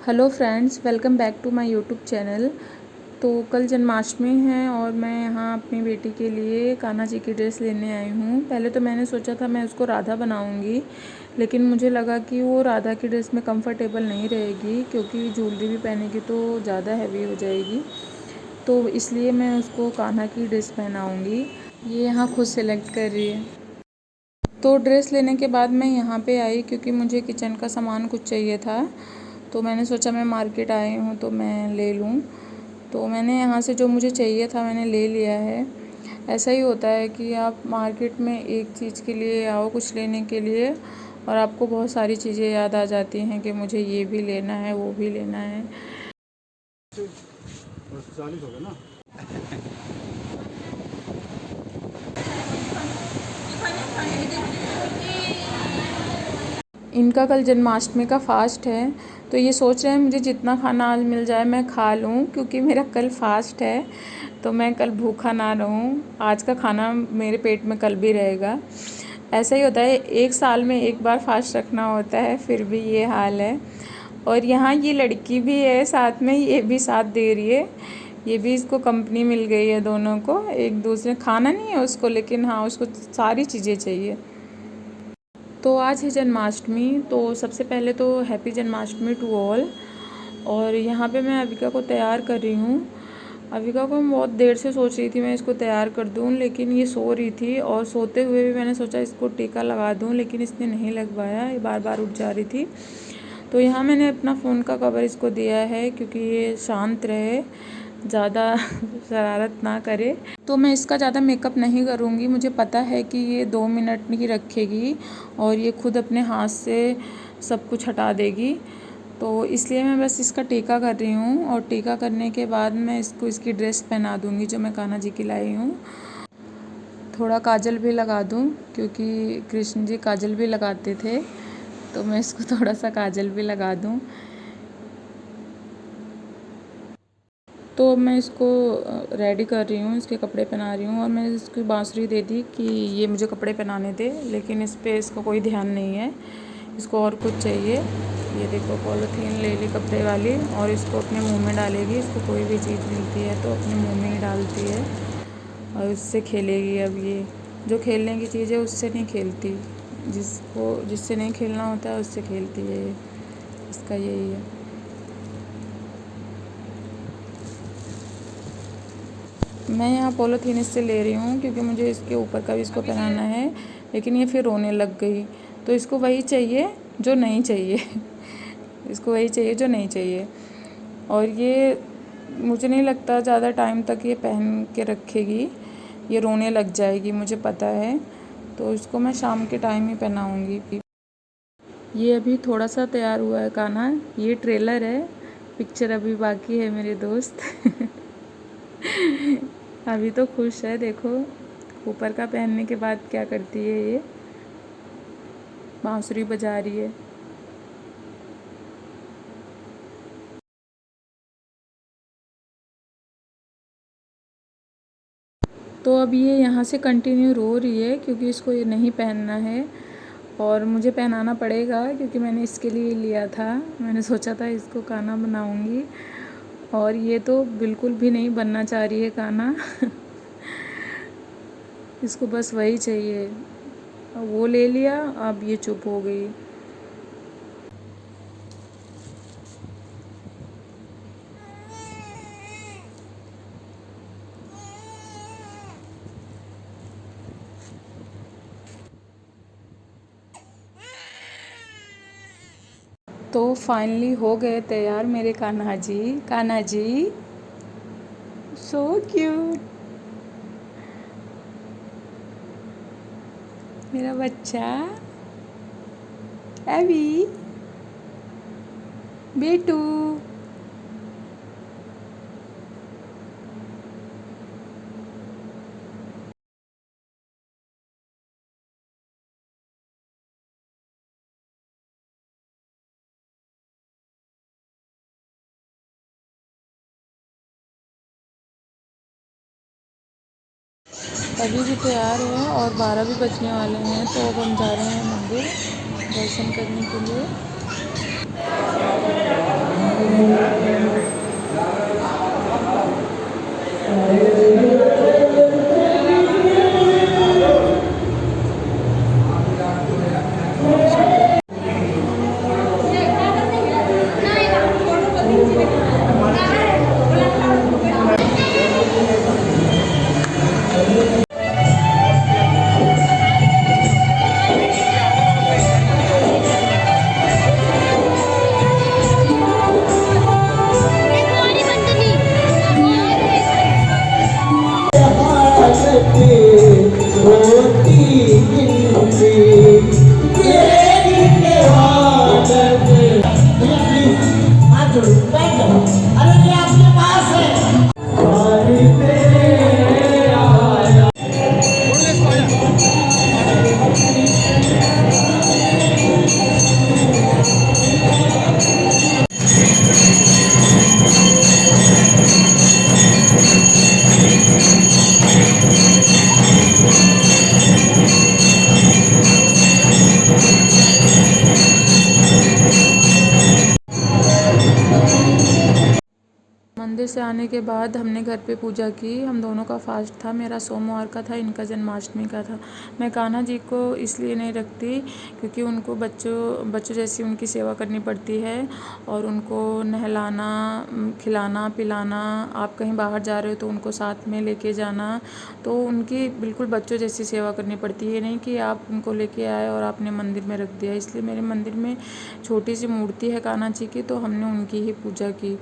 Hello friends, welcome back to my YouTube channel. तो कल जन्माष्टमी है और मैं यहाँ अपनी बेटी के लिए कान्हा जी की ड्रेस लेने आई हूँ। पहले तो मैंने सोचा था मैं उसको राधा बनाऊँगी, लेकिन मुझे लगा कि वो राधा की ड्रेस में कंफर्टेबल नहीं रहेगी, क्योंकि ज्वेलरी भी पहनेगी तो ज़्यादा हैवी हो जाएगी। तो इसलिए मैं उसको कान्हा की ड्रेस पहनाऊँगी। ये यहाँ खुद सेलेक्ट कर रही है। तो ड्रेस लेने के बाद मैं यहाँ पे आई, क्योंकि मुझे किचन का सामान कुछ चाहिए था। तो मैंने सोचा मैं मार्केट आई हूँ तो मैं ले लूँ। तो मैंने यहाँ से जो मुझे चाहिए था मैंने ले लिया है। ऐसा ही होता है कि आप मार्केट में एक चीज़ के लिए आओ, कुछ लेने के लिए, और आपको बहुत सारी चीज़ें याद आ जाती हैं कि मुझे ये भी लेना है, वो भी लेना है। 40 हो गया ना। इनका कल जन्माष्टमी का फास्ट है, तो ये सोच रहे हैं मुझे जितना खाना आज मिल जाए मैं खा लूँ, क्योंकि मेरा कल फास्ट है तो मैं कल भूखा ना रहूँ। आज का खाना मेरे पेट में कल भी रहेगा। ऐसा ही होता है, एक साल में एक बार फास्ट रखना होता है, फिर भी ये हाल है। और यहाँ ये लड़की भी है साथ में, ये भी साथ दे रही है। ये भी, इसको कंपनी मिल गई है, दोनों को एक दूसरे। खाना नहीं है उसको, लेकिन हाँ उसको सारी चीज़ें चाहिए। तो आज है जन्माष्टमी, तो सबसे पहले तो हैप्पी जन्माष्टमी टू ऑल। और यहाँ पे मैं अविका को तैयार कर रही हूँ। अविका को मैं बहुत देर से सोच रही थी मैं इसको तैयार कर दूँ, लेकिन ये सो रही थी, और सोते हुए भी मैंने सोचा इसको टीका लगा दूँ, लेकिन इसने नहीं लगवाया, ये बार बार उठ जा रही थी। तो यहाँ मैंने अपना फ़ोन का कवर इसको दिया है, क्योंकि ये शांत रहे, ज़्यादा शरारत ना करे। तो मैं इसका ज़्यादा मेकअप नहीं करूँगी। मुझे पता है कि ये 2 मिनट ही रखेगी और ये खुद अपने हाथ से सब कुछ हटा देगी। तो इसलिए मैं बस इसका टीका कर रही हूँ, और टीका करने के बाद मैं इसको इसकी ड्रेस पहना दूँगी जो मैं कान्हा जी की लाई हूँ। थोड़ा काजल भी लगा दूँ, क्योंकि कृष्ण जी काजल भी लगाते थे, तो मैं इसको थोड़ा सा काजल भी लगा दूँ। तो मैं इसको रेडी कर रही हूँ, इसके कपड़े पहना रही हूँ, और मैंने इसको बांसुरी दे दी कि ये मुझे कपड़े पहनाने दे, लेकिन इस पे इसका कोई ध्यान नहीं है, इसको और कुछ चाहिए। ये देखो पॉलीथीन ले ली कपड़े वाली, और इसको अपने मुंह में डालेगी। इसको कोई भी चीज़ मिलती है तो अपने मुंह में ही डालती है, और उससे खेलेगी। अब ये जो खेलने की चीज़ है उससे नहीं खेलती, जिससे नहीं खेलना होता है उससे खेलती है ये। इसका यही है। मैं यहाँ पॉलीथीन इससे ले रही हूँ, क्योंकि मुझे इसके ऊपर का भी इसको पहनाना है, लेकिन ये फिर रोने लग गई। तो इसको वही चाहिए जो नहीं चाहिए इसको वही चाहिए जो नहीं चाहिए। और ये मुझे नहीं लगता ज़्यादा टाइम तक ये पहन के रखेगी, ये रोने लग जाएगी, मुझे पता है। तो इसको मैं शाम के टाइम ही पहनाऊँगी। ये अभी थोड़ा सा तैयार हुआ है कान्हा, ये ट्रेलर है, पिक्चर अभी बाकी है मेरे दोस्त अभी तो खुश है, देखो ऊपर का पहनने के बाद क्या करती है ये, बांसुरी बजा रही है। तो अब ये यहाँ से कंटिन्यू रो रही है, क्योंकि इसको ये नहीं पहनना है, और मुझे पहनाना पड़ेगा, क्योंकि मैंने इसके लिए लिया था। मैंने सोचा था इसको कान्हा बनाऊँगी, और ये तो बिल्कुल भी नहीं बनना चाह रही है कान्हा इसको बस वही चाहिए। वो ले लिया, अब ये चुप हो गई। तो फाइनली हो गए तैयार मेरे कान्हा जी। कान्हा जी सो क्यूट, मेरा बच्चा एवी बेटू। अभी भी तैयार है और 12 भी बजने वाले हैं, तो अब हम जा रहे हैं मंदिर दर्शन करने के लिए। मंदिर से आने के बाद हमने घर पे पूजा की। हम दोनों का फास्ट था, मेरा सोमवार का था, इनका जन्माष्टमी का था। मैं कान्हा जी को इसलिए नहीं रखती क्योंकि उनको बच्चों जैसी उनकी सेवा करनी पड़ती है और उनको नहलाना, खिलाना, पिलाना, आप कहीं बाहर जा रहे हो तो उनको साथ में लेके जाना, तो उनकी बिल्कुल बच्चों जैसी सेवा करनी पड़ती है। नहीं कि आप उनको लेके आए और आपने मंदिर में रख दिया। इसलिए मेरे मंदिर में छोटी सी मूर्ति है कान्हा जी की, तो हमने उनकी ही पूजा की।